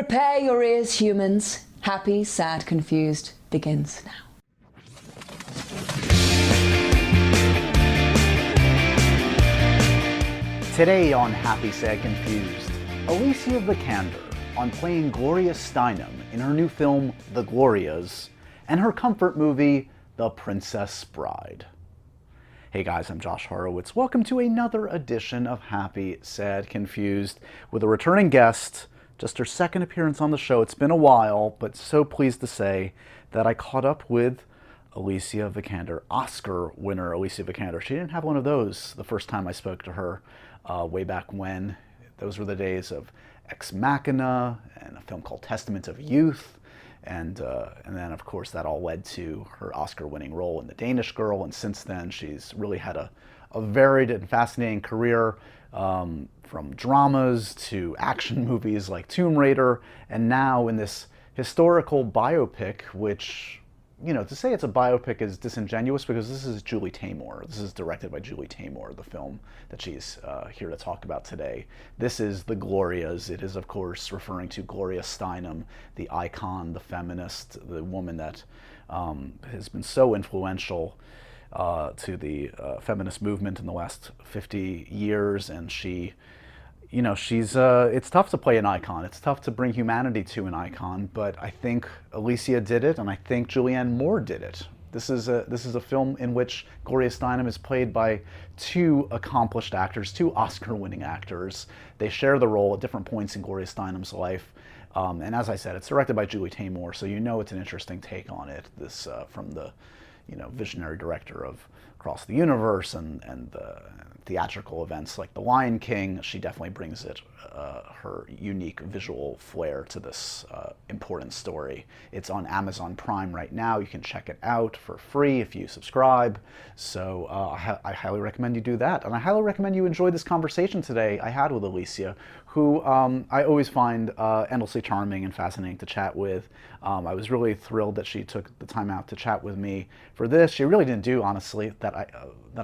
Prepare your ears, humans. Happy, Sad, Confused begins now. Today on Happy, Sad, Confused, Alicia Vikander on playing Gloria Steinem in her new film, The Glorias, and her comfort movie, The Princess Bride. Hey guys, I'm Josh Horowitz. Welcome to another edition of Happy, Sad, Confused with a returning guest, just her second appearance on the show. It's been a while, but so pleased to say that I caught up with Alicia Vikander, Oscar winner Alicia Vikander. She didn't have one of those the first time I spoke to her way back when. Those were the days of Ex Machina and a film called Testament of Youth. And then, of course, that all led to her Oscar-winning role in The Danish Girl. And since then, she's really had a varied and fascinating career, from dramas to action movies like Tomb Raider, and now in this historical biopic, which, you know, to say it's a biopic is disingenuous because this is Julie Taymor. This is directed by Julie Taymor, the film that she's here to talk about today. This is The Glorias. It is, of course, referring to Gloria Steinem, the icon, the feminist, the woman that has been so influential to the feminist movement in the last 50 years. And she, you know, she's, it's tough to play an icon. It's tough to bring humanity to an icon, but I think Alicia did it, and I think Julianne Moore did it. This is a film in which Gloria Steinem is played by two accomplished actors, two Oscar-winning actors. They share the role at different points in Gloria Steinem's life. And as I said, it's directed by Julie Taymor, so you know it's an interesting take on it. This from the, you know, visionary director of Across the Universe and theatrical events like The Lion King. She definitely brings her unique visual flair to this important story. It's on Amazon Prime right now. You can check it out for free if you subscribe. So I highly recommend you do that. And I highly recommend you enjoy this conversation today I had with Alicia, who I always find endlessly charming and fascinating to chat with. I was really thrilled that she took the time out to chat with me for this. She really didn't do, honestly, that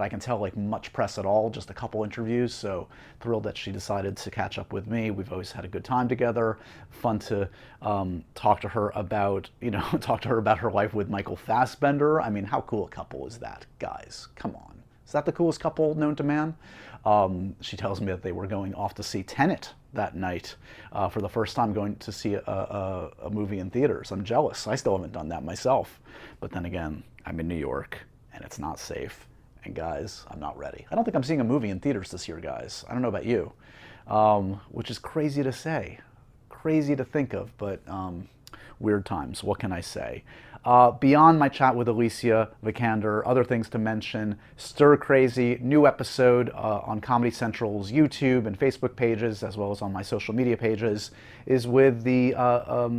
I can tell, like much press at all, just a couple interviews. So thrilled that she decided to catch up with me. We've always had a good time together. Fun to talk to her about, you know, talk to her about her life with Michael Fassbender. I mean, how cool a couple is that, guys? Come on. Is that the coolest couple known to man? She tells me that they were going off to see Tenet that night for the first time, going to see a movie in theaters. I'm jealous. I still haven't done that myself. But then again, I'm in New York and it's not safe. And guys, I'm not ready. I don't think I'm seeing a movie in theaters this year, guys. I don't know about you, which is crazy to say, crazy to think of, but weird times. What can I say? Beyond my chat with Alicia Vikander, other things to mention: Stir Crazy, new episode on Comedy Central's YouTube and Facebook pages, as well as on my social media pages, is with the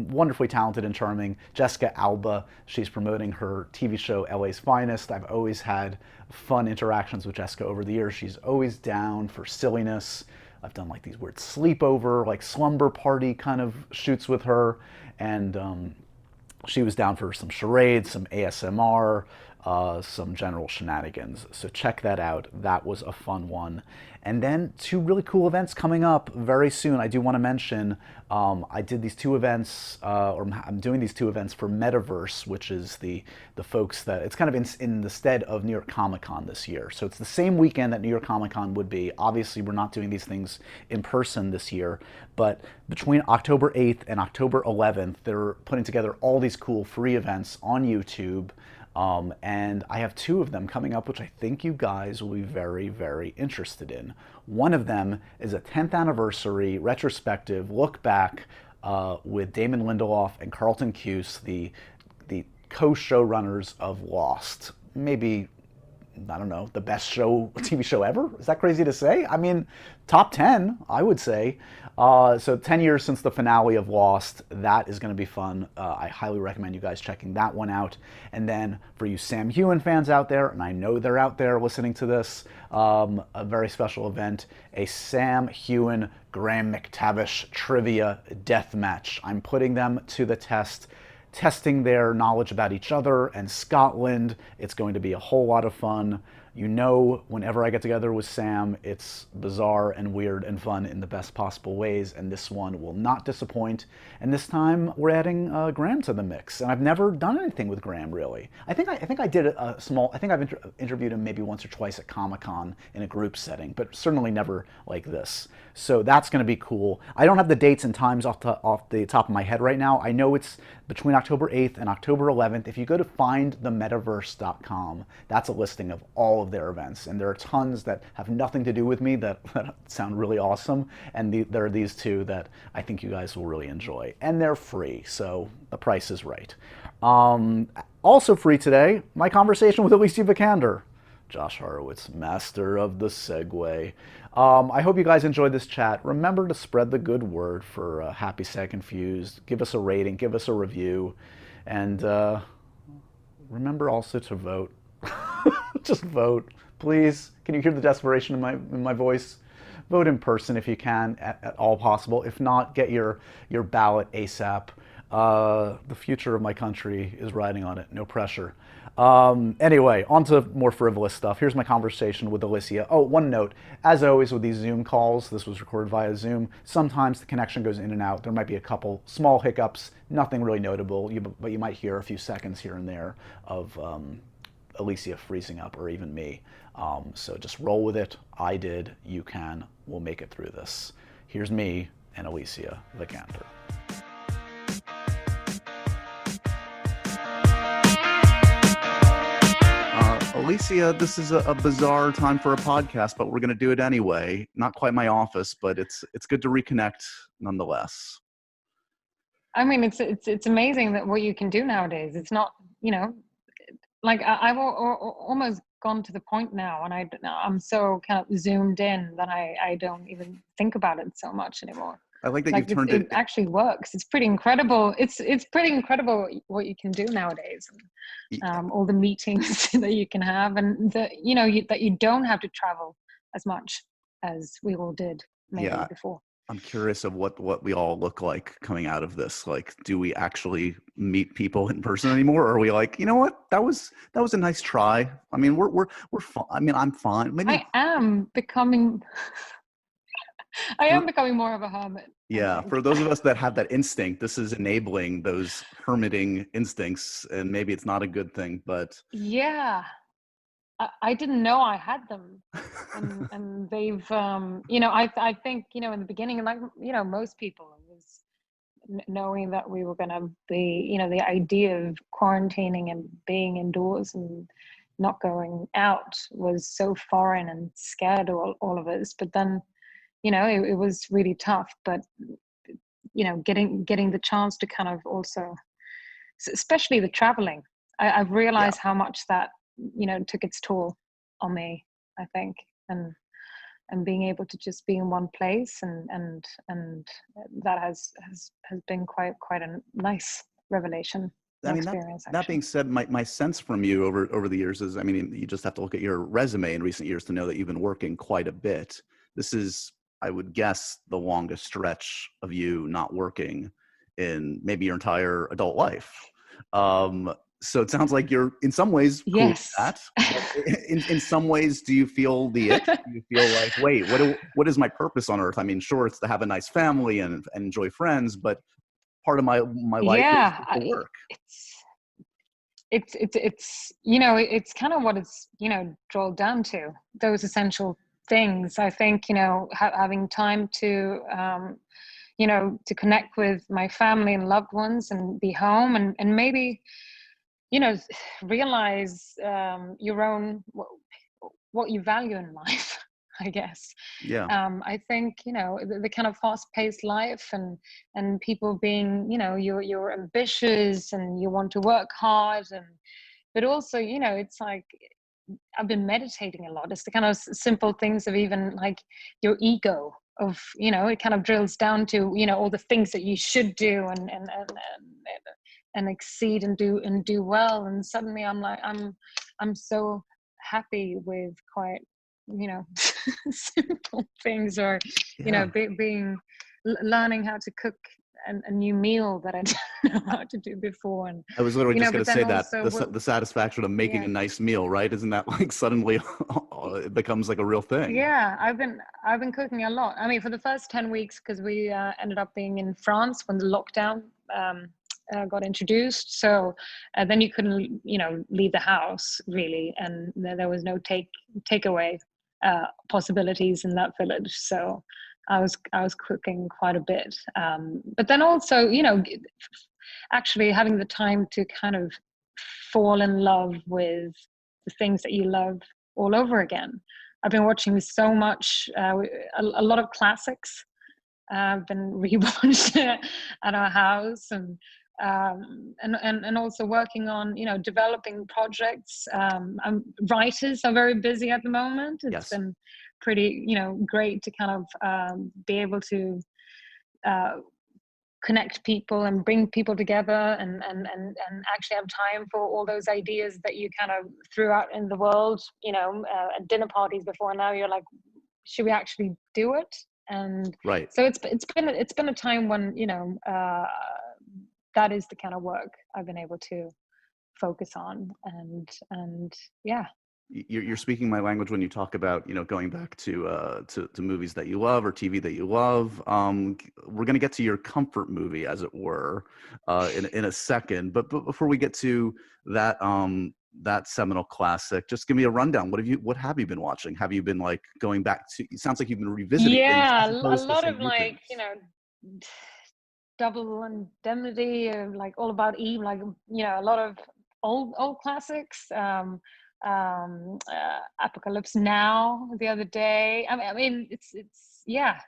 wonderfully talented and charming Jessica Alba. She's promoting her TV show LA's Finest. I've always had fun interactions with Jessica over the years. She's always down for silliness. I've done like these weird sleepover, like slumber party kind of shoots with her, and she was down for some charades, some ASMR, some general shenanigans. So check that out. That was a fun one. And then two really cool events coming up very soon. I do want to mention, I did these two events, or I'm doing these two events for Metaverse, which is the folks that, it's kind of in the stead of New York Comic Con this year. So it's the same weekend that New York Comic Con would be. Obviously, we're not doing these things in person this year, but between October 8th and October 11th, they're putting together all these cool free events on YouTube. And I have two of them coming up, which I think you guys will be very, very interested in. One of them is a 10th anniversary retrospective look back with Damon Lindelof and Carlton Cuse, the co-showrunners of Lost. Maybe, I don't know, the best TV show ever? Is that crazy to say? I mean, top 10, I would say. So 10 years since the finale of Lost. That is going to be fun. I highly recommend you guys checking that one out. And then for you Sam Heughan fans out there, and I know they're out there listening to this, a very special event, a Sam Heughan Graham McTavish trivia death match. I'm putting them to the test, testing their knowledge about each other and Scotland. It's going to be a whole lot of fun. You know, whenever I get together with Sam, it's bizarre and weird and fun in the best possible ways, and this one will not disappoint. And this time, we're adding Graham to the mix, and I've never done anything with Graham really. I think I did a small. I think I've interviewed him maybe once or twice at Comic-Con in a group setting, but certainly never like this. So that's going to be cool. I don't have the dates and times off the top of my head right now. I know it's between October 8th and October 11th. If you go to findthemetaverse.com, that's a listing of all of their events. And there are tons that have nothing to do with me that sound really awesome. And there are these two that I think you guys will really enjoy. And they're free, so the price is right. Also free today, my conversation with Alicia Vikander. Josh Horowitz, master of the segue. I hope you guys enjoyed this chat. Remember to spread the good word for Happy Sad Confused. Give us a rating, give us a review, and remember also to vote. Just vote, please. Can you hear the desperation in my voice? Vote in person if you can, at all possible. If not, get your ballot ASAP. The future of my country is riding on it. No pressure. Anyway, on to more frivolous stuff. Here's my conversation with Alicia. Oh, one note. As always with these Zoom calls, this was recorded via Zoom, sometimes the connection goes in and out. There might be a couple small hiccups, nothing really notable, but you might hear a few seconds here and there of Alicia freezing up, or even me. So just roll with it. I did. You can. We'll make it through this. Here's me and Alicia Vikander. Alicia, this is a bizarre time for a podcast, but we're going to do it anyway. Not quite my office, but it's good to reconnect nonetheless. I mean, it's amazing that what you can do nowadays. It's not, like I've almost gone to the point now, and I'm so kind of zoomed in that I don't even think about it so much anymore. I like that you've turned it actually works. It's pretty incredible. It's pretty incredible what you can do nowadays. All the meetings that you can have, and that you don't have to travel as much as we all did maybe before. I'm curious of what we all look like coming out of this. Like, do we actually meet people in person anymore, or are we like, you know what, that was a nice try? I mean, we're fine. I mean, I'm fine. Maybe I am becoming. I am becoming more of a hermit. Yeah, for those of us that have that instinct, this is enabling those hermiting instincts, and maybe it's not a good thing, but yeah, I didn't know I had them, and they've I think in the beginning, like most people, it was knowing that we were going to be, the idea of quarantining and being indoors and not going out was so foreign and scared all of us. But then it was really tough, but getting the chance to kind of also, especially the traveling, I've realized how much that took its toll on me, I think, and being able to just be in one place, and that has been quite a nice revelation. I mean, that being said, my sense from you over the years is, I mean, you just have to look at your resume in recent years to know that you've been working quite a bit. This is, I would guess, the longest stretch of you not working in maybe your entire adult life. So it sounds like you're in some ways cool with that. In some ways, do you feel the itch? Do you feel like, wait, what is my purpose on earth? I mean, sure, it's to have a nice family and enjoy friends, but part of my life is to work. It's kind of what it's drilled down to, those essential things. I think having time to to connect with my family and loved ones and be home, and maybe realize your own what you value in life. I guess. I think the kind of fast-paced life and people being you're ambitious and you want to work hard, but also it's like I've been meditating a lot. It's the kind of simple things of even like your ego of it kind of drills down to all the things that you should do and exceed and do well, and suddenly I'm like I'm so happy with quite simple things, or being learning how to cook a new meal that I didn't know how to do before, and I was literally just going but to then say that also the satisfaction of making a yeah. nice meal, right? Isn't that like suddenly it becomes like a real thing? Yeah, I've been cooking a lot. I mean, for the first 10 weeks, because we ended up being in France when the lockdown got introduced. So then you couldn't, leave the house really, and there was no takeaway possibilities in that village. So I was cooking quite a bit. But then also, actually having the time to kind of fall in love with the things that you love all over again. I've been watching so much, a lot of classics. I've been rewatched at our house, and also working on developing projects. Writers are very busy at the moment. It's Yes. been pretty great to kind of be able to uh, connect people and bring people together, and actually have time for all those ideas that you kind of threw out in the world, at dinner parties before. Now you're like, should we actually do it? And Right. so it's been a time when that is the kind of work I've been able to focus on, and yeah. You're speaking my language when you talk about going back to movies that you love or TV that you love. We're going to get to your comfort movie, as it were, in a second. But before we get to that seminal classic, just give me a rundown. What have you been watching? Have you been like going back to? It sounds like you've been revisiting things Yeah, as a opposed to lot some of new like, things. Double Indemnity, like All About Eve, like a lot of old classics. Apocalypse Now the other day. I mean, it's yeah,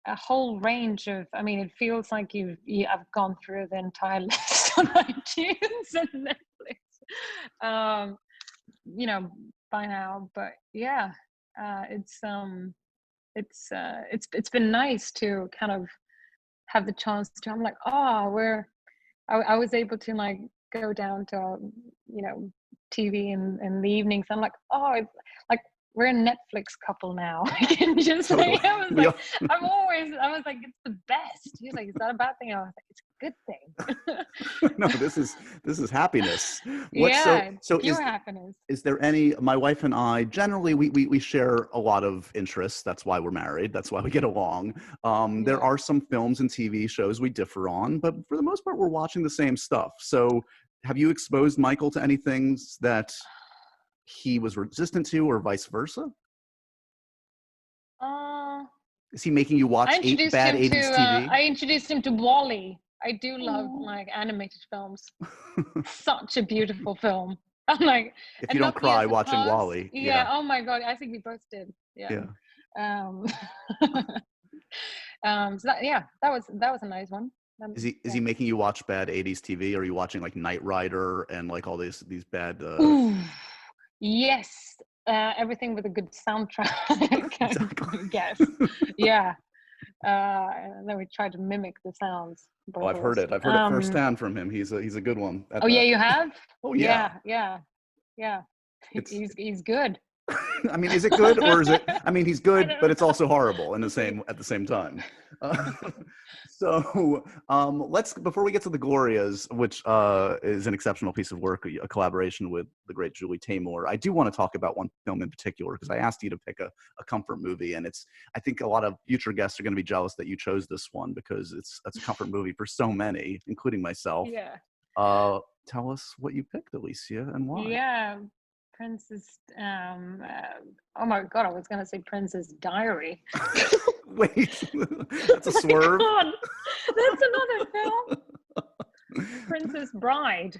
a whole range of. I mean, it feels like I've gone through the entire list on iTunes and Netflix. You know, by now, but yeah, it's been nice to kind of have the chance to. I'm like, oh, I was able to like go down to you know TV in the evenings. I'm like, oh, it's like we're a Netflix couple now. I can just say, Totally. We all, I was like, it's the best. He's like, is that a bad thing? I was like, it's a good thing. no, this is happiness. What so Yeah, so pure happiness. is there any, my wife and I generally we share a lot of interests. That's why we're married. That's why we get along. There Yeah. are some films and TV shows we differ on, but for the most part we're watching the same stuff. So have you exposed Michael to any things that he was resistant to or vice versa? Uh, Is he making you watch bad 80s TV? I introduced him to Wally. I do love Oh. like animated films. Such a beautiful film. I'm like, If you and don't not Years cry Have watching Passed. Wally, Yeah. yeah, Oh my God. I think we both did. Yeah. yeah. Um, so that was a nice one. Is Yeah. he making you watch bad 80s TV? Are you watching like Knight Rider and like all these bad Ooh, yes. Everything with a good soundtrack. exactly. I guess. Yeah. And then we tried to mimic the sounds, Oh, both I've of heard us. it. I've heard it firsthand from him. He's a good one at Oh yeah, that. you have? Oh yeah. Yeah, yeah, yeah. It's He's good. I mean, is it good or is it? I mean, he's I good, but don't it's also horrible in the know. same at the same time. Uh, so let's before we get to the Glorias, which is an exceptional piece of work, a collaboration with the great Julie Taymor. I do want to talk about one film in particular because I asked you to pick a comfort movie, and it's. I think a lot of future guests are going to be jealous that you chose this one because it's a comfort movie for so many, including myself. Yeah, Tell us what you picked, Alicia, and why. yeah. Princess. Oh my God, I was gonna say Princess Diary. Wait, that's a My swerve. God, that's another film. Princess Bride.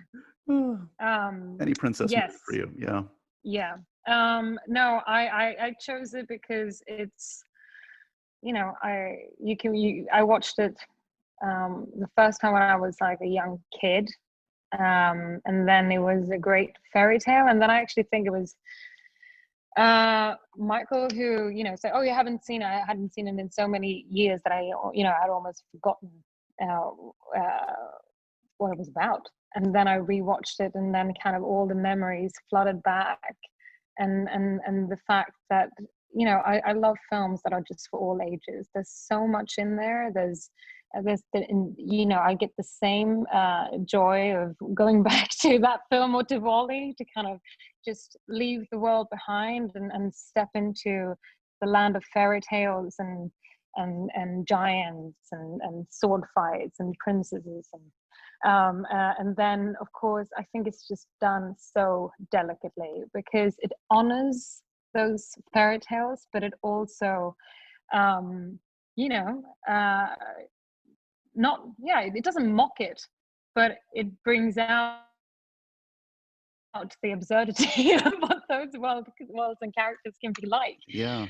Any princess movie Yes, for you, yeah. yeah. No, I chose it because it's I watched it the first time when I was like a young kid, and then it was a great fairy tale, and then I actually think it was Michael who said, oh, you haven't seen it. I hadn't seen it in so many years that I'd almost forgotten uh, uh, what it was about. And then I rewatched it, and then kind of all the memories flooded back, and the fact that I love films that are just for all ages. There's so much in there. There's I get the same joy of going back to that film or to Wall-E, to kind of just leave the world behind and step into the land of fairy tales and giants and sword fights and princesses and then of course I think it's just done so delicately because it honors those fairy tales, but it also you know not it doesn't mock it, but it brings out the absurdity of what those worlds and characters can be like. Yeah.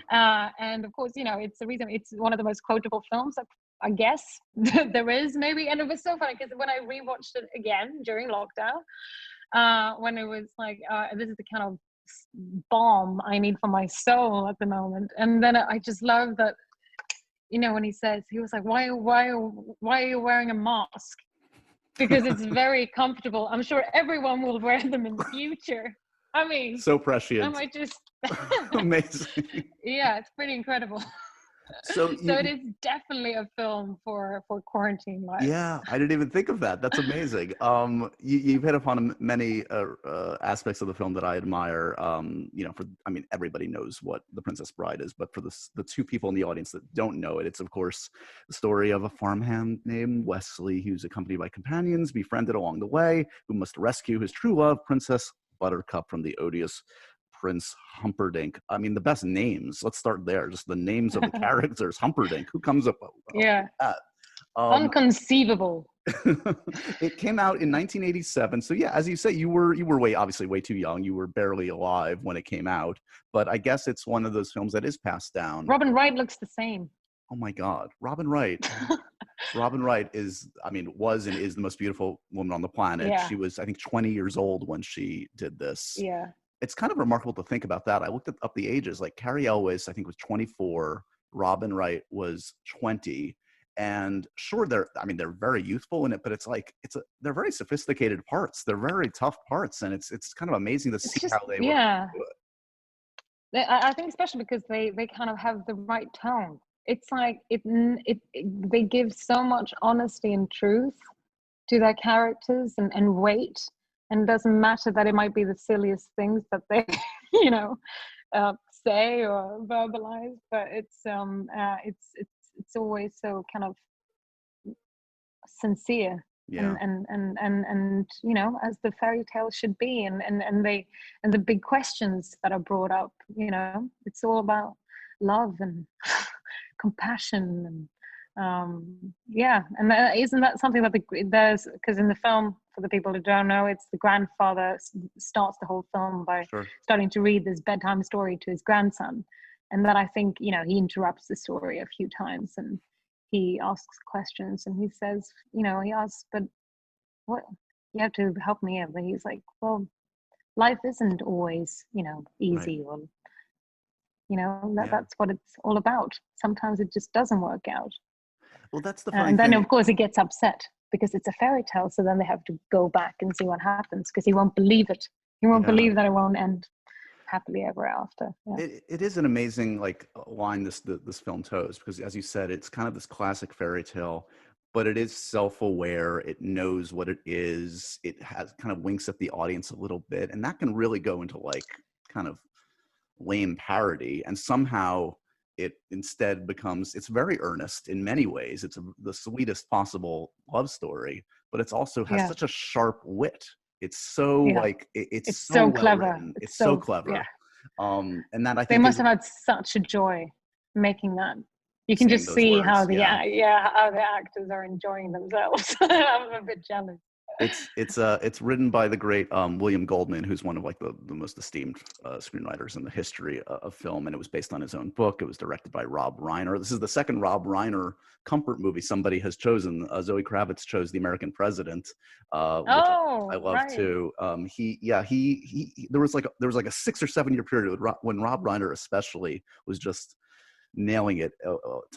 And of course, it's the reason it's one of the most quotable films, I guess, there is, maybe. And it was so funny because when I rewatched it again during lockdown, when it was like, this is the kind of balm I need for my soul at the moment. And then I just love that, when he was like, why are you wearing a mask? Because it's very comfortable. I'm sure everyone will wear them in the future. I mean, so prescient. I might just Amazing. Yeah, it's pretty incredible. So it is definitely a film for quarantine life. Yeah, I didn't even think of that. That's amazing. You've hit upon many aspects of the film that I admire. Everybody knows what The Princess Bride is, but for the two people in the audience that don't know it, it's of course the story of a farmhand named Wesley who's accompanied by companions, befriended along the way, who must rescue his true love, Princess Buttercup, from the odious Prince Humperdinck. I mean, the best names. Let's start there. Just the names of the characters. Humperdinck. Who comes up with that? Unconceivable. It came out in 1987. So yeah, as you say, you were obviously way too young. You were barely alive when it came out. But I guess it's one of those films that is passed down. Robin Wright looks the same. Oh my God, Robin Wright. Robin Wright was and is the most beautiful woman on the planet. Yeah. She was, I think, 20 years old when she did this. Yeah. It's kind of remarkable to think about that. I looked up the ages. Like Carrie Elwes, I think, was 24. Robin Wright was 20. And sure, they're very youthful in it, but they're very sophisticated parts. They're very tough parts, and it's kind of amazing to see how they were. I think especially because they kind of have the right tone. It's like they give so much honesty and truth to their characters and weight. And it doesn't matter that it might be the silliest things that they, say or verbalize, but it's always so kind of sincere. Yeah. And as the fairy tale should be, and the big questions that are brought up, it's all about love and compassion and and isn't that something that there's, because in the film, for the people who don't know, it's the grandfather starts the whole film by starting to read this bedtime story to his grandson, and then I think he interrupts the story a few times and he asks questions and he says, he asks, but what, you have to help me out. But he's like, well, life isn't always easy, or that's what it's all about. Sometimes it just doesn't work out. Well, that's the funny and then thing. Of course he gets upset because it's a fairy tale, so then they have to go back and see what happens because he won't believe it. He won't believe that it won't end happily ever after. It is an amazing line this film toes, because as you said, it's kind of this classic fairy tale, but it is self-aware. It knows what it is. It has kind of winks at the audience a little bit, and that can really go into kind of lame parody, and somehow it instead becomes, it's very earnest in many ways. It's the sweetest possible love story, but it's also has such a sharp wit. It's so it's so well clever. written. It's so clever. Yeah. And that I think they must have had such a joy making that. You can just see words, how the actors are enjoying themselves. I'm a bit jealous. It's written by the great William Goldman, who's one of the most esteemed screenwriters in the history of film, and it was based on his own book. It was directed by Rob Reiner. This is the second Rob Reiner comfort movie somebody has chosen. Zoe Kravitz chose The American President, which I love too. There was a 6 or 7 year period when Rob Reiner especially was just nailing it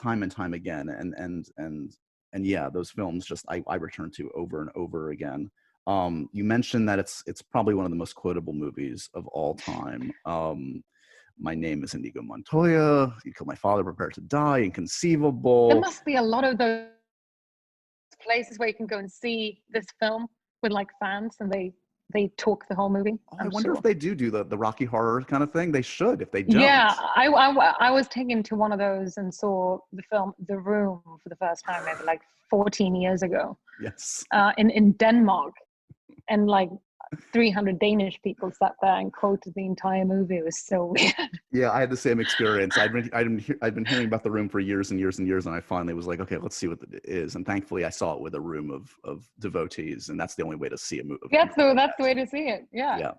time and time again, and yeah, those films just I return to over and over again. You mentioned that it's probably one of the most quotable movies of all time. My name is Inigo Montoya. You killed my father, prepare to die, inconceivable. There must be a lot of those places where you can go and see this film with like fans, and they talk the whole movie. Oh, I I'm wonder if sure. they do the Rocky Horror kind of thing. They should if they don't. Yeah, I was taken to one of those and saw the film The Room for the first time maybe like 14 years ago, Yes. in Denmark, and like 300 Danish people sat there and quoted the entire movie. It was so weird. Yeah, I had the same experience. I'd been hearing about The Room for years and years and years, and I finally was like, okay, let's see what it is. And thankfully, I saw it with a room of devotees, and that's the only way to see a movie. That's the way to see it. Yeah. Yeah.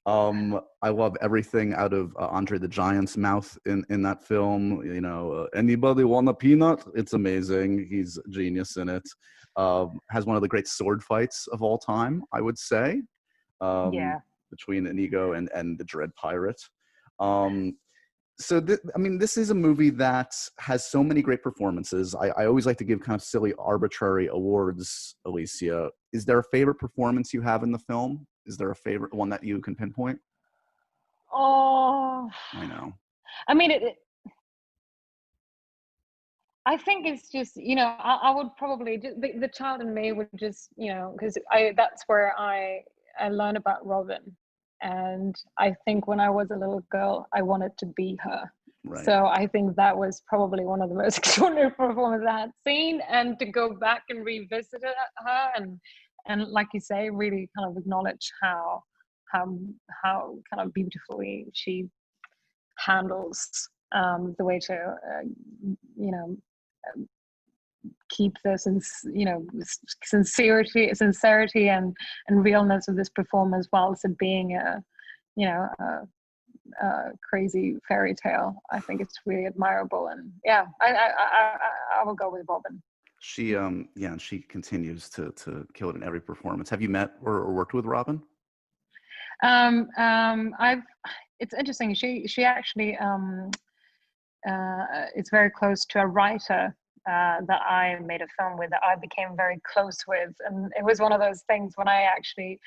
I love everything out of Andre the Giant's mouth in that film. You know, anybody want a peanut? It's amazing. He's a genius in it. Has one of the great sword fights of all time, I would say, Yeah. between Inigo and the Dread Pirate. Um, I mean, this is a movie that has so many great performances. I always like to give kind of silly, arbitrary awards, Alicia. Is there a favorite performance you have in the film? Is there a favorite one that you can pinpoint? Oh, I know. I mean, I think it's just, I would probably the child in me would just, because that's where I learned about Robin, and I think when I was a little girl, I wanted to be her. Right. So I think that was probably one of the most extraordinary performances I had seen, and to go back and revisit her, and like you say, really kind of acknowledge how kind of beautifully she handles the way to you know keep the sincerity and realness of this performance whilst it being you know crazy fairy tale. I think it's really admirable, and yeah, I will go with Robin. She yeah, and she continues to kill it in every performance. Have you met or worked with Robin? I've It's interesting. She actually it's very close to a writer that I made a film with, that I became very close with. And it was one of those things when I actually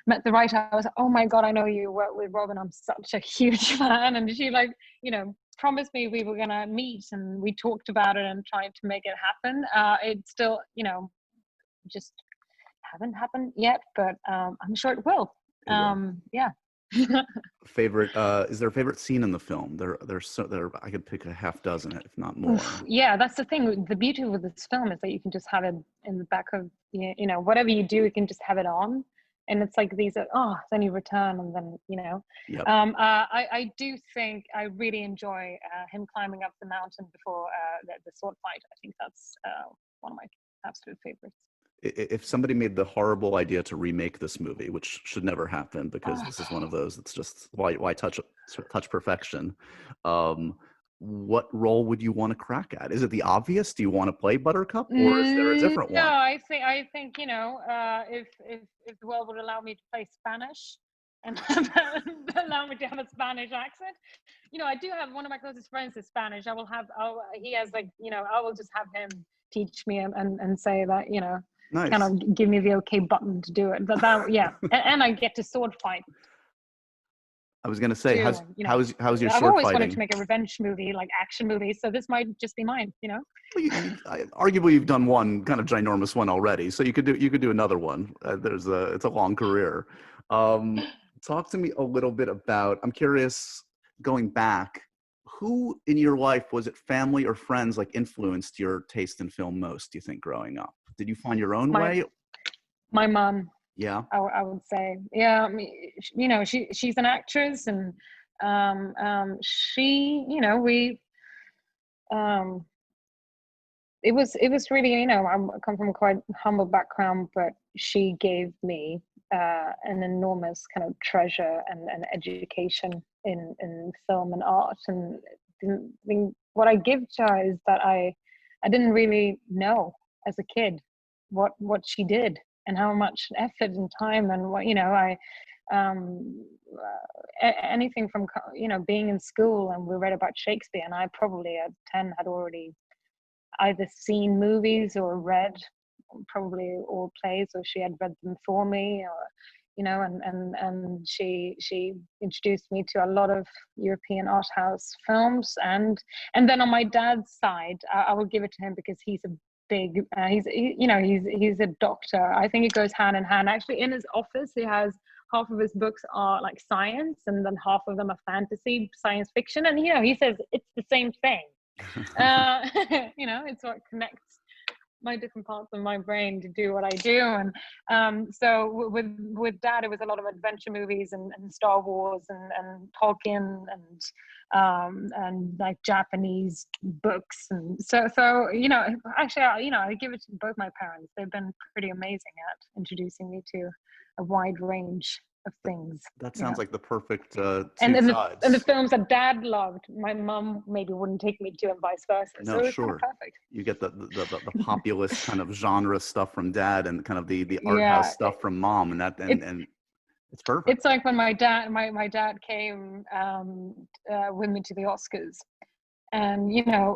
met the writer, I was like, oh my God, I know you work with Robin. I'm such a huge fan. And she promised me we were going to meet, and we talked about it and tried to make it happen. It still, just haven't happened yet, but I'm sure it will. It will. Yeah. Favorite is there a favorite scene in the film? There I could pick a half dozen, if not more. Oof, yeah, that's the thing. The beauty with this film is that you can just have it in the back of, whatever you do, you can just have it on. And it's like then you return, and then, Yep. I do think I really enjoy him climbing up the mountain before the sword fight. I think that's one of my absolute favorites. If somebody made the horrible idea to remake this movie, which should never happen because Oh, this is one of those that's just why touch perfection. What role would you want to crack at? Is it the obvious? Do you want to play Buttercup, or is there a different no, one? I think if the world would allow me to play Spanish and allow me to have a Spanish accent, I do have one of my closest friends is Spanish. He has I will just have him teach me and say that, kind Nice. of give me the okay button to do it. That yeah, and I get to sword fight I was gonna say, too. how's And, how's your I've sword always wanted to fighting? make a revenge movie, like action movie. So this might just be mine. Well, arguably you've done one kind of ginormous one already, so you could do another one. It's a long career. Um, Talk to me a little bit about. I'm curious, going back, who in your life, was it family or friends, like influenced your taste in film most? Do you think growing up? Did you find your own My way? my mom, Yeah. I would say, yeah. I mean, she's an actress, and she, we um it was really, I come from a quite humble background, but she gave me an enormous kind of treasure and education in film and art. And what I give to her is that I didn't really know as a kid what she did, and how much effort and time, and what, I anything from, being in school, and we read about Shakespeare, and I probably at 10 had already either seen movies or read probably all plays, or she had read them for me, or and she introduced me to a lot of European art house films. And then on my dad's side, I will give it to him because he's a big. He's a doctor. I think it goes hand in hand. Actually, in his office, he has half of his books are like science, and then half of them are fantasy, science fiction. And he says it's the same thing. It's what connects my different parts of my brain to do what I do. And so with Dad, it was a lot of adventure movies and Star Wars and Tolkien and like Japanese books. And so actually, I give it to both my parents. They've been pretty amazing at introducing me to a wide range of things. That sounds like the perfect And two sides. the films that Dad loved, my mom maybe wouldn't take me to, and vice versa. No, so it's sure. kind of perfect. You get the populist kind of genre stuff from Dad, and kind of the art house stuff from Mom, and it's perfect. It's like when my dad came with me to the Oscars, and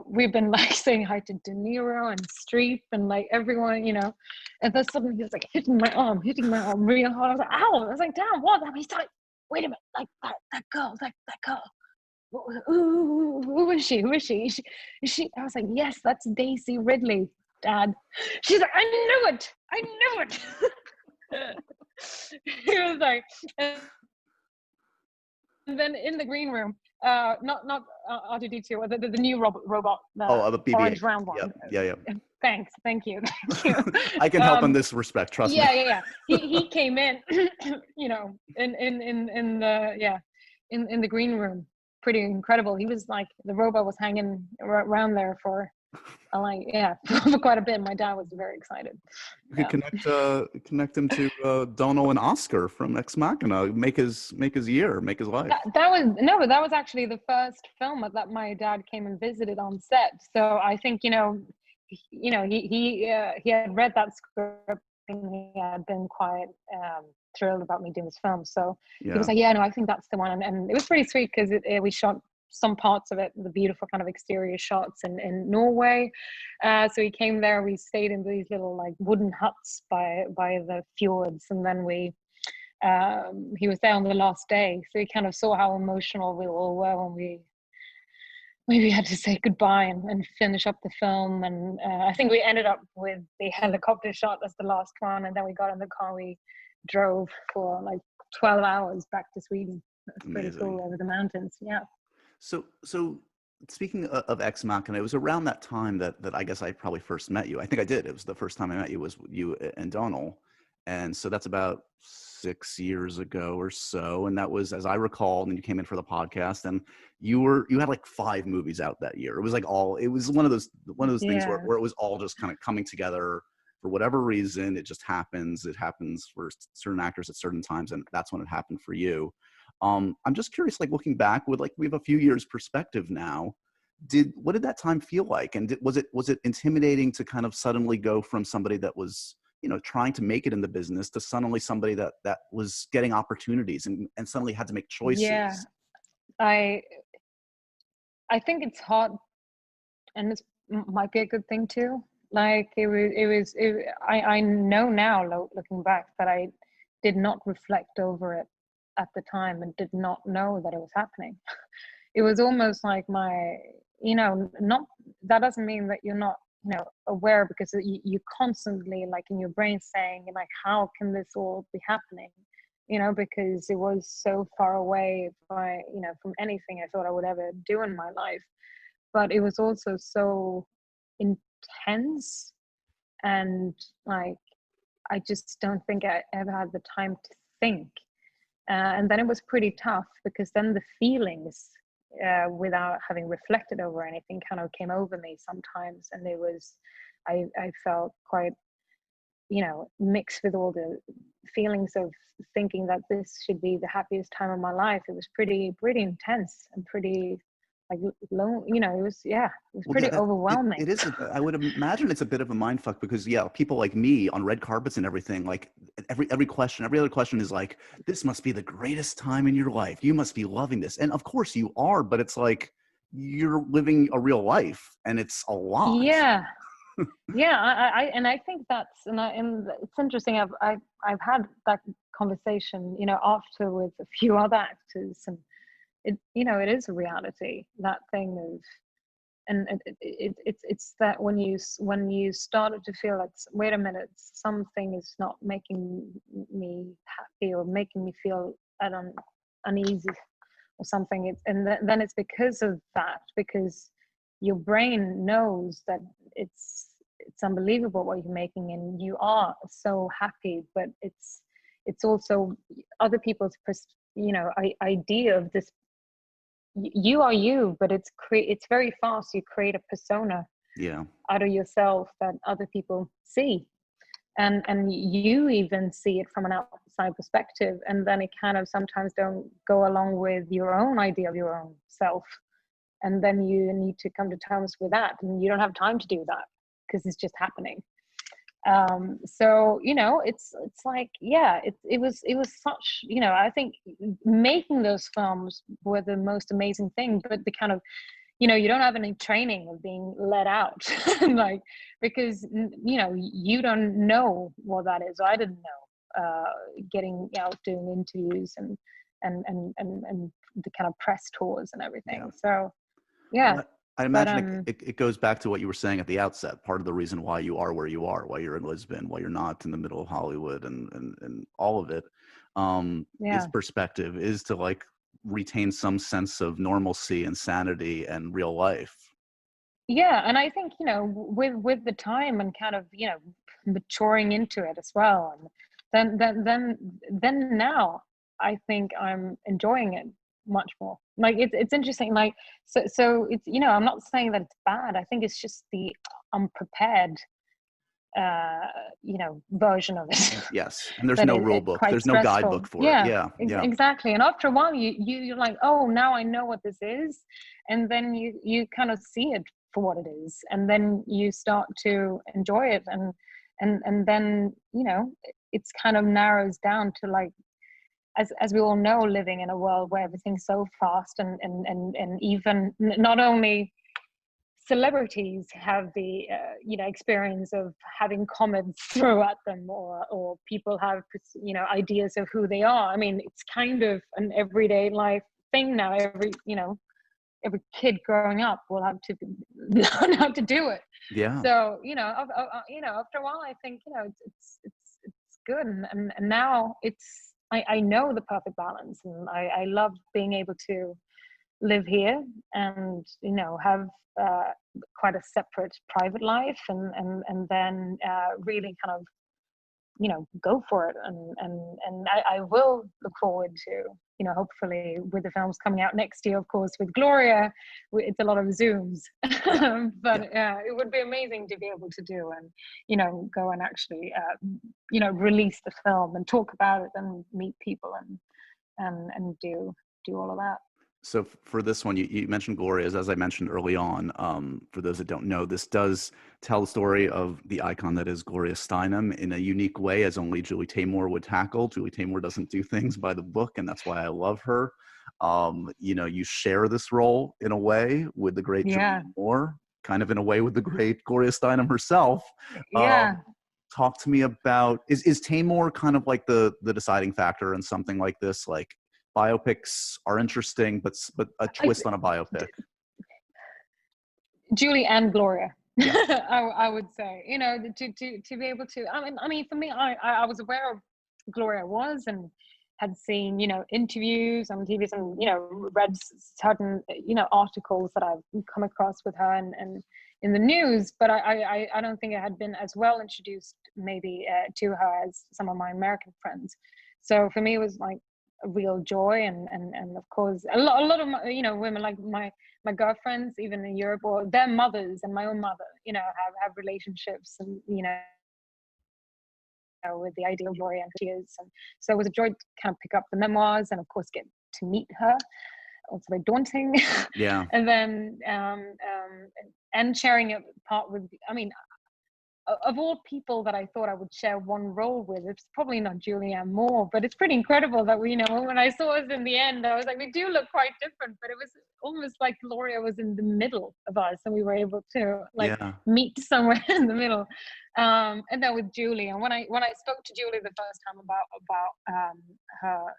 we've been like saying hi to De Niro and Streep and like everyone, and then suddenly he was like hitting my arm real hard. I was like, ow! I was like, damn, what? And he's like, wait a minute, like that girl. Who is she? Is she? I was like, yes, that's Daisy Ridley, Dad. She's like, I knew it. He was like, and then in the green room, not R2D2, the new robot, the BB-8. orange round one. Yeah. Thank you. I can help in this respect. Trust me. Yeah. He came in, in the green room. Pretty incredible. He was like, the robot was hanging around there for for quite a bit. My dad was very excited. You could connect him to Donald and Oscar from Ex Machina. Make his life. That was actually the first film that my dad came and visited on set. So I think he had read that script and he had been quite thrilled about me doing this film. So he was like, I think that's the one. And it was pretty sweet because we shot some parts of it, the beautiful kind of exterior shots in Norway. So he came there, we stayed in these little like wooden huts by the fjords, and then he was there on the last day. So he kind of saw how emotional we all were when we had to say goodbye and finish up the film. And I think we ended up with the helicopter shot as the last one, and then we got in the car, we drove for like 12 hours back to Sweden. That's pretty cool, over the mountains. Yeah. So speaking of Ex Machina, it was around that time that I guess I probably first met you. I think I did. It was the first time I met you, was you and Donald. And so that's about 6 years ago or so. And that was, as I recall, and you came in for the podcast, and you had like 5 movies out that year. It was like it was one of those things where it was all just kind of coming together for whatever reason. It just happens. It happens for certain actors at certain times, and that's when it happened for you. I'm just curious, like looking back with we have a few years perspective now, what did that time feel like? And was it intimidating to kind of suddenly go from somebody that was, trying to make it in the business to suddenly somebody that was getting opportunities and suddenly had to make choices? Yeah, I think it's hard, and this might be a good thing too. Like I know now, looking back, that I did not reflect over it at the time and did not know that it was happening. It was almost like not, that doesn't mean that you're not, aware, because you constantly like in your brain saying like, how can this all be happening? Because it was so far away from anything I thought I would ever do in my life. But it was also so intense, and like, I just don't think I ever had the time to think. And then it was pretty tough, because then the feelings, without having reflected over anything, kind of came over me sometimes. And it was, I felt quite, mixed with all the feelings of thinking that this should be the happiest time of my life. It was pretty intense and pretty like low, it was pretty overwhelming. It is. I would imagine it's a bit of a mind fuck, because people like me on red carpets and everything, like every other question is like, this must be the greatest time in your life. You must be loving this. And of course you are, but it's like, you're living a real life and it's a lot. Yeah. I think that's, and it's interesting. I've had that conversation, after with a few other actors, and it is a reality, that thing it's that when you started to feel like, wait a minute, something is not making me happy or making me feel uneasy or something, then it's because of that, because your brain knows that it's unbelievable what you're making and you are so happy, but it's also other people's idea of this. You are you, but it's very fast. You create a persona Yeah. out of yourself that other people see, and you even see it from an outside perspective, and then it kind of sometimes don't go along with your own idea of your own self, and then you need to come to terms with that, and you don't have time to do that because it's just happening. So it's like, yeah, it was such, I think making those films were the most amazing thing, but the kind of, you don't have any training of being let out like, because you don't know what that is. I didn't know, getting out, doing interviews and the kind of press tours and everything. Yeah. So yeah. Well, I But imagine it goes back to what you were saying at the outset. Part of the reason why you are where you are, why you're in Lisbon, why you're not in the middle of Hollywood, and all of it, is yeah. perspective, is to like retain some sense of normalcy and sanity and real life. Yeah, and I think with the time and kind of maturing into it as well, and then now I think I'm enjoying it much more. Like it's interesting. Like so it's I'm not saying that it's bad. I think it's just the unprepared version of it. Yes, and there's That no rule it book. quite There's no guidebook stressful. for it. Yeah, Yeah, yeah, exactly. And after a while, you're like, oh, now I know what this is, and then you kind of see it for what it is, and then you start to enjoy it, and then it's kind of narrows down to, like, as we all know, living in a world where everything's so fast, and even not only celebrities have the experience of having comments thrown at them, or people have ideas of who they are. I mean, it's kind of an everyday life thing now. Every kid growing up will have to learn how to do it. yeah. So after a while, I think it's good, and now I know the perfect balance, and I love being able to live here and have quite a separate private life, and then really kind of go for it, and I will look forward to hopefully with the films coming out next year, of course. With Gloria, it's a lot of Zooms, Yeah, but yeah. it would be amazing to be able to do, and go and actually release the film and talk about it and meet people and do all of that. So for this one, you mentioned Gloria's, as I mentioned early on. For those that don't know, this does tell the story of the icon that is Gloria Steinem in a unique way, as only Julie Taymor would tackle. Julie Taymor doesn't do things by the book, and that's why I love her. You share this role in a way with the great Yeah. Julianne Moore, kind of in a way with the great Gloria Steinem herself. Yeah. Talk to me about, is Taymor kind of like the deciding factor in something like this? Like, biopics are interesting, but a twist on a biopic. Julie and Gloria. Yeah. I would say, to be able to. I mean, for me, I was aware of who Gloria was, and had seen interviews on TV, and read certain articles that I've come across with her, and in the news. But I don't think I had been as well introduced maybe to her as some of my American friends. So for me, it was like a real joy, and of course a lot of women, like my girlfriends even in Europe, or their mothers and my own mother have relationships, and with the idea of Gloria and tears, and so it was a joy to kind of pick up the memoirs and of course get to meet her. Also very daunting. Yeah. And then and sharing a part with, I mean, of all people that I thought I would share one role with, it's probably not Julianne Moore, but it's pretty incredible that when I saw us in the end, I was like, we do look quite different, but it was almost like Gloria was in the middle of us, and we were able to Yeah. meet somewhere in the middle. And then with Julie, and when I spoke to Julie the first time about her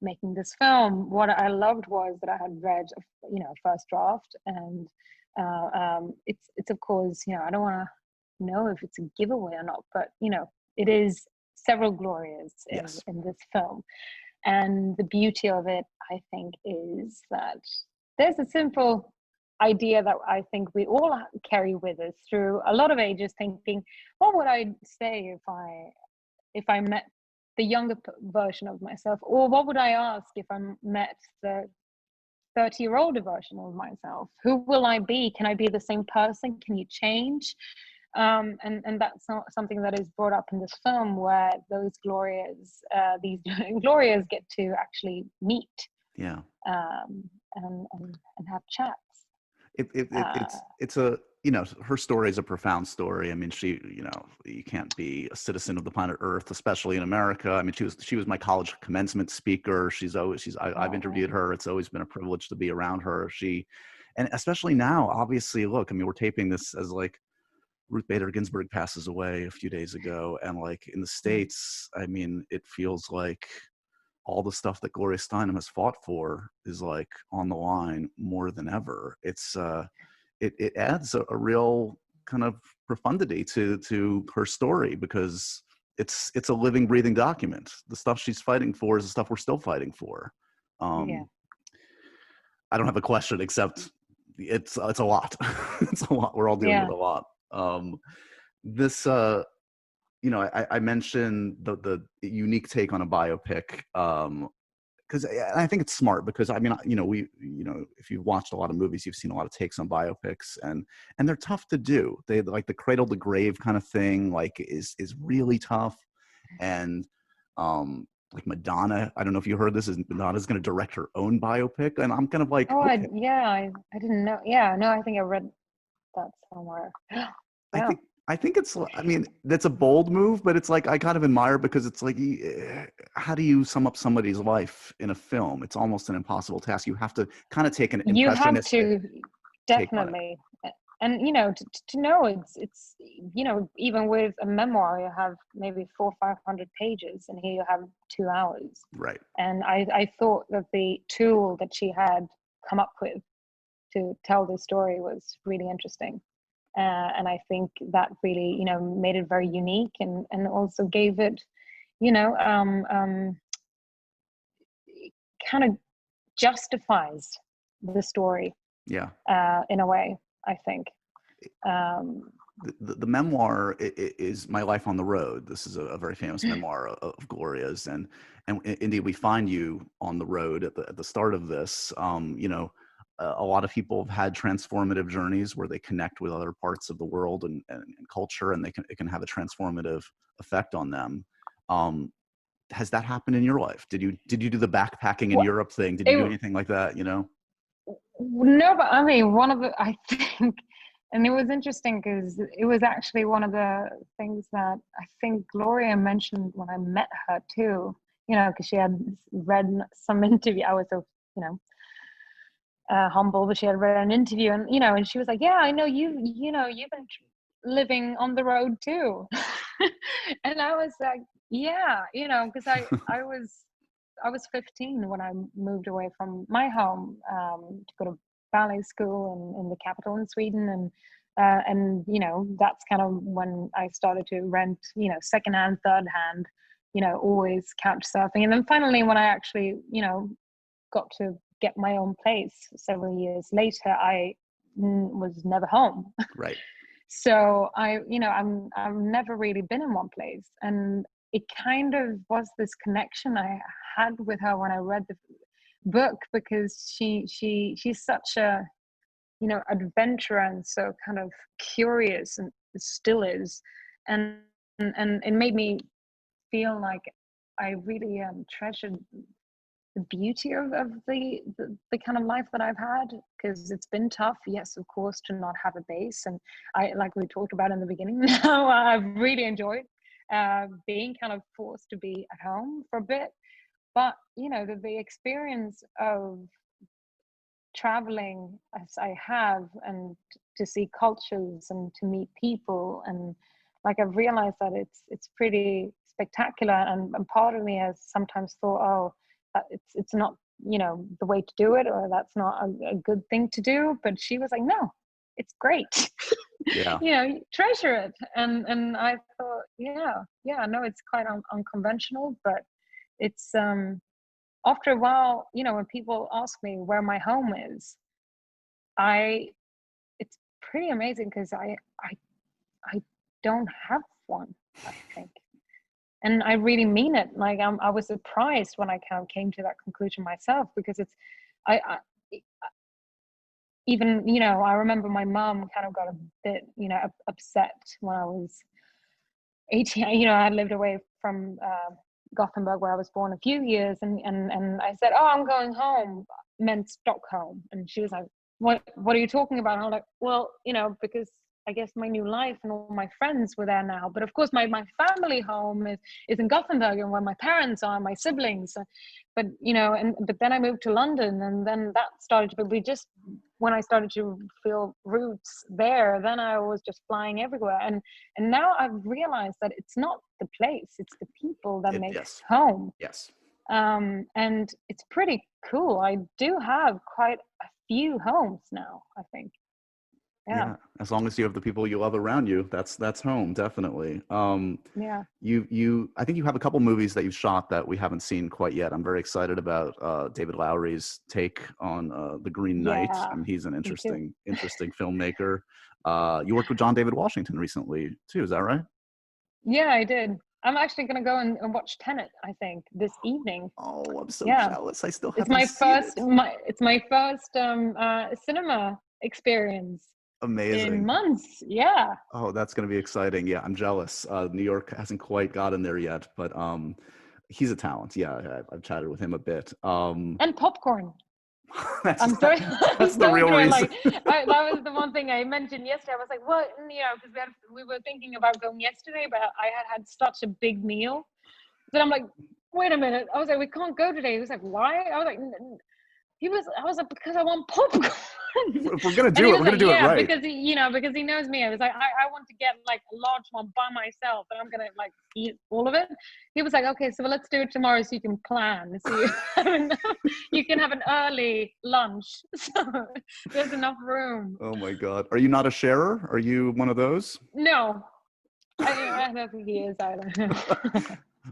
making this film, what I loved was that I had read, first draft, and it's of course, I don't want to know if it's a giveaway or not, but it is several Glorias Yes. in this film. And the beauty of it, I think, is that there's a simple idea that I think we all carry with us through a lot of ages, thinking, what would I say if I met the younger version of myself, or what would I ask if I met the 30-year-older version of myself? Who will I be? Can I be the same person? Can you change? And that's not something that is brought up in this film, where those these Glorias get to actually meet, Yeah. and have chats. It's a, her story is a profound story. I mean, she, you can't be a citizen of the planet Earth, especially in America. I mean, she was my college commencement speaker. I've interviewed her. It's always been a privilege to be around her. And especially now, obviously, look, I mean, we're taping this as like Ruth Bader Ginsburg passes away a few days ago. And like in the States, I mean, it feels like all the stuff that Gloria Steinem has fought for is like on the line more than ever. It adds a real kind of profundity to her story, because it's a living, breathing document. The stuff she's fighting for is the stuff we're still fighting for. Yeah. I don't have a question, except it's a lot. It's a lot. We're all dealing with a lot. This I mentioned the unique take on a biopic, because I think it's smart, because I mean, if you've watched a lot of movies, you've seen a lot of takes on biopics, and they're tough to do. They like the cradle to grave kind of thing, like is really tough. And like Madonna, I don't know if you heard this, is Madonna's going to direct her own biopic, and I'm kind of like, okay. I didn't know. Yeah, no, I think I read that somewhere. Yeah. I think it's, I mean, that's a bold move, but it's like, I kind of admire, because it's like, how do you sum up somebody's life in a film? It's almost an impossible task. You have to kind of take an You have impressionistic to, take on it. definitely. And to know, it's even with a memoir, you have maybe 400-500 pages, and here you have 2 hours. Right. And I thought that the tool that she had come up with to tell the story was really interesting. And I think that really, made it very unique, and also gave it, kind of justifies the story, Yeah. in a way, I think. The memoir is My Life on the Road. This is a very famous memoir of Gloria's, and indeed we find you on the road at the start of this. A lot of people have had transformative journeys where they connect with other parts of the world and culture, and it can have a transformative effect on them. Has that happened in your life? Did you do the backpacking in Well, Europe thing? Did you do anything like that? no, but I mean, I think, and it was interesting because it was actually one of the things that I think Gloria mentioned when I met her too, because she had read some interview. I was so, humble, but she had read an interview, and and she was like, yeah, I know you've been living on the road too. And I was like, yeah, because I was 15 when I moved away from my home, to go to ballet school in the capital in Sweden, and that's kind of when I started to rent, secondhand, third hand, always couch surfing, and then finally when I actually got to get my own place several years later, I was never home. Right. So I've never really been in one place, and it kind of was this connection I had with her when I read the book, because she's such a adventurer, and so kind of curious, and still is, and it made me feel like I really treasured the beauty of the kind of life that I've had, because it's been tough, yes, of course, to not have a base. And I, like we talked about in the beginning, now I've really enjoyed being kind of forced to be at home for a bit. But the experience of traveling as I have, and to see cultures and to meet people, and like I've realized that it's pretty spectacular, and part of me has sometimes thought, oh, it's not, you know, the way to do it, or that's not a good thing to do. But she was like, no, it's great. Yeah. You know, treasure it. And I thought, yeah, no, it's quite unconventional, but it's after a while, you know, when people ask me where my home is, I it's pretty amazing because I don't have one, I think. And I really mean it. Like I was surprised when I kind of came to that conclusion myself, because it's I even, you know, I remember my mom kind of got a bit, you know, upset when I was 18. You know, I lived away from Gothenburg, where I was born, a few years, and I said, oh, I'm going home, meant Stockholm. And she was like, what are you talking about? And I'm like, well, you know, because I guess my new life and all my friends were there now. But of course my family home is in Gothenburg, and where my parents are, my siblings. But you know, but then I moved to London, and then that started to be just when I started to feel roots there, then I was just flying everywhere. And now I've realized that it's not the place, it's the people that makes Yes. home. Yes. And it's pretty cool. I do have quite a few homes now, I think. Yeah. As long as you have the people you love around you, that's home, definitely. Yeah. I think you have a couple movies that you've shot that we haven't seen quite yet. I'm very excited about David Lowery's take on The Green Knight. Yeah. I mean, he's an Me too. interesting filmmaker. You worked with John David Washington recently too, is that right? Yeah, I did. I'm actually gonna go and watch Tenet, I think, this evening. Oh, I'm so Yeah. jealous. I still It's haven't my seen first it. it's my first cinema experience in Amazing. months. Yeah. Oh, that's going to be exciting. Yeah, I'm jealous. New York hasn't quite gotten there yet, but he's a talent. Yeah, I've chatted with him a bit. And popcorn. That's I'm going that's I'm the going real through it reason. like that was the one thing I mentioned yesterday. I was like, what, you know, because we were thinking about going yesterday, but I had such a big meal. Then I'm like, wait a minute. I was like, we can't go today. He was like, why? I was like, I was like, because I want popcorn. If we're gonna And do he it, was we're like, gonna do it yeah, right. because because he knows me. I was like, I want to get like a large one by myself, and I'm gonna like eat all of it. He was like, okay, so let's do it tomorrow, so you can plan. So you can have an early lunch, so there's enough room. Oh my God, are you not a sharer? Are you one of those? No, I don't think he is either.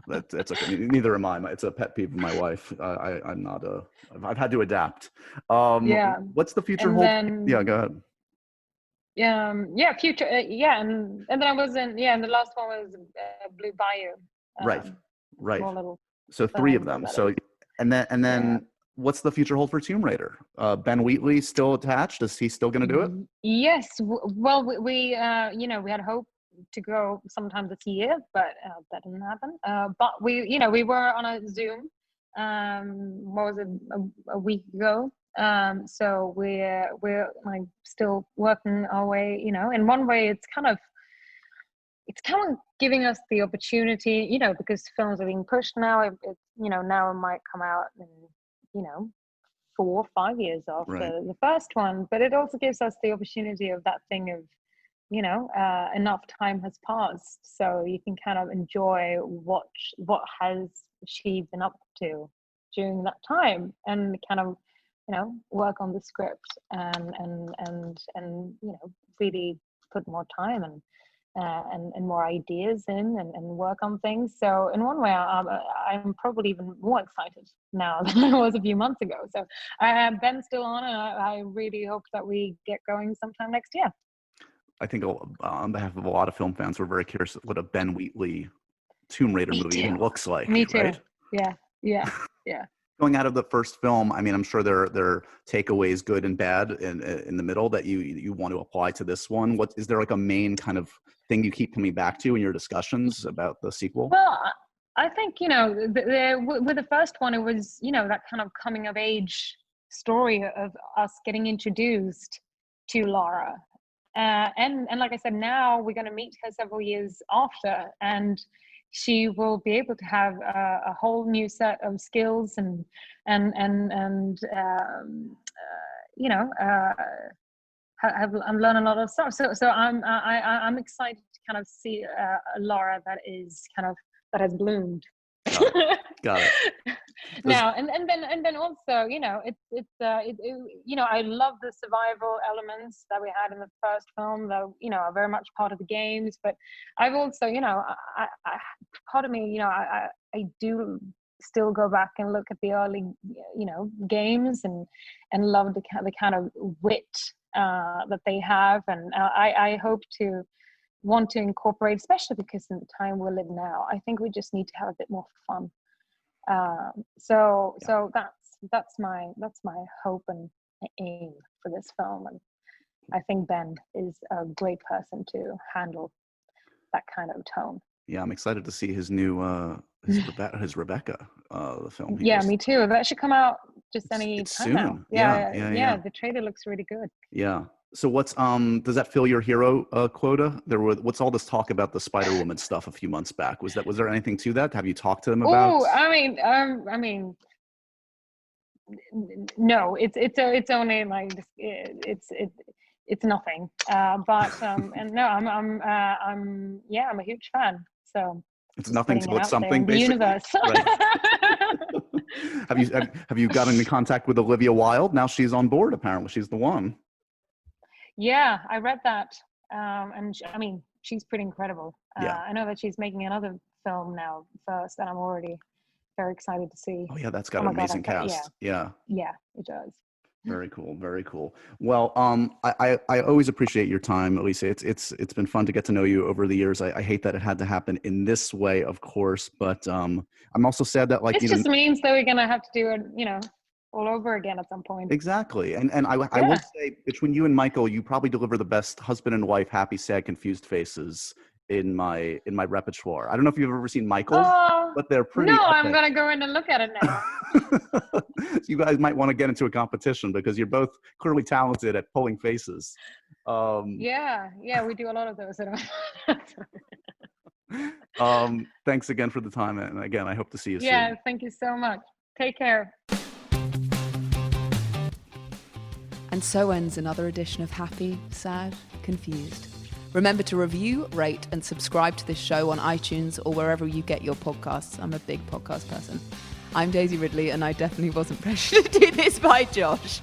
That's okay. Neither am I. It's a pet peeve of my wife. I'm not a. I've had to adapt. Yeah, What's the future and hold? Yeah, then go ahead. yeah, future, yeah, and then I was in, yeah, and the last one was Blue Bayou, Right, right. small little So three of film them. that So is, and yeah. then what's the future hold for Tomb Raider? Ben Wheatley still attached? Is he still going to do it? Yes, well, we you know, we had hope to go sometime this year, but that didn't happen. But we, you know, we were on a Zoom, what was it, a week ago. So we're like still working our way. You know, in one way, it's kind of giving us the opportunity, you know, because films are being pushed now. You know, now it might come out in, you know, 4 or 5 years Right. after the first one, but it also gives us the opportunity of that thing of, you know, enough time has passed, so you can kind of enjoy what has she been up to during that time, and kind of, you know, work on the script and you know, really put more time and more ideas in, and work on things. So in one way, I'm probably even more excited now than I was a few months ago. So Ben's still on, and I really hope that we get going sometime next year. I think on behalf of a lot of film fans, we're very curious what a Ben Wheatley Tomb Raider Me movie too. even looks like, Me too. right? Yeah. Yeah. Yeah. Going out of the first film, I mean, I'm sure there are takeaways, good and bad, in the middle that you want to apply to this one. What is there like a main kind of thing you keep coming back to in your discussions about the sequel? Well, I think, you know, with the first one, it was, you know, that kind of coming of age story of us getting introduced to Laura. And like I said, now we're going to meet her several years after, and she will be able to have a whole new set of skills and you know, have learned a lot of stuff. So I'm excited to kind of see a Laura that is kind of, that has bloomed. Got it. Now and then also, I love the survival elements that we had in the first film, that are very much part of the games. But I've also, part of me, I do still go back and look at the early, games, and love the kind of wit that they have, and I hope to want to incorporate, especially because in the time we live now, I think we just need to have a bit more fun. So that's my hope and aim for this film, and I think Ben is a great person to handle that kind of tone. Yeah, I'm excited to see his new his Rebecca the film. Yeah, me too. That should come out just any It's time soon. now. Yeah. The trailer looks really good. Yeah. So what's does that fill your hero quota? What's all this talk about the Spider-Woman stuff a few months back? Was there anything to that? Have you talked to them about? Oh, I mean, no, it's only like it's nothing. And no, I'm a huge fan. So It's just nothing putting till it it's out there something, in the basically. universe. Right. Have you gotten in contact with Olivia Wilde? Now she's on board. Apparently, she's the one. Yeah, I read that, and she's pretty incredible. Yeah. I know that she's making another film now first, and I'm already very excited to see. Oh yeah, that's got an amazing cast. Yeah, it does. Very cool, very cool. Well, I always appreciate your time, Alicia. It's been fun to get to know you over the years. I hate that it had to happen in this way, of course, but I'm also sad that It just means that we're gonna have to do it, all over again at some point. Exactly. And I will say, between you and Michael, you probably deliver the best husband and wife happy, sad, confused faces in my repertoire. I don't know if you've ever seen Michael, but they're pretty epic. I'm gonna go in and look at it now. You guys might want to get into a competition because you're both clearly talented at pulling faces. Yeah, we do a lot of those. Thanks again for the time, and again, I hope to see you soon. Yeah, thank you so much. Take care. And so ends another edition of Happy, Sad, Confused. Remember to review, rate, and subscribe to this show on iTunes or wherever you get your podcasts. I'm a big podcast person. I'm Daisy Ridley, and I definitely wasn't pressured to do this by Josh.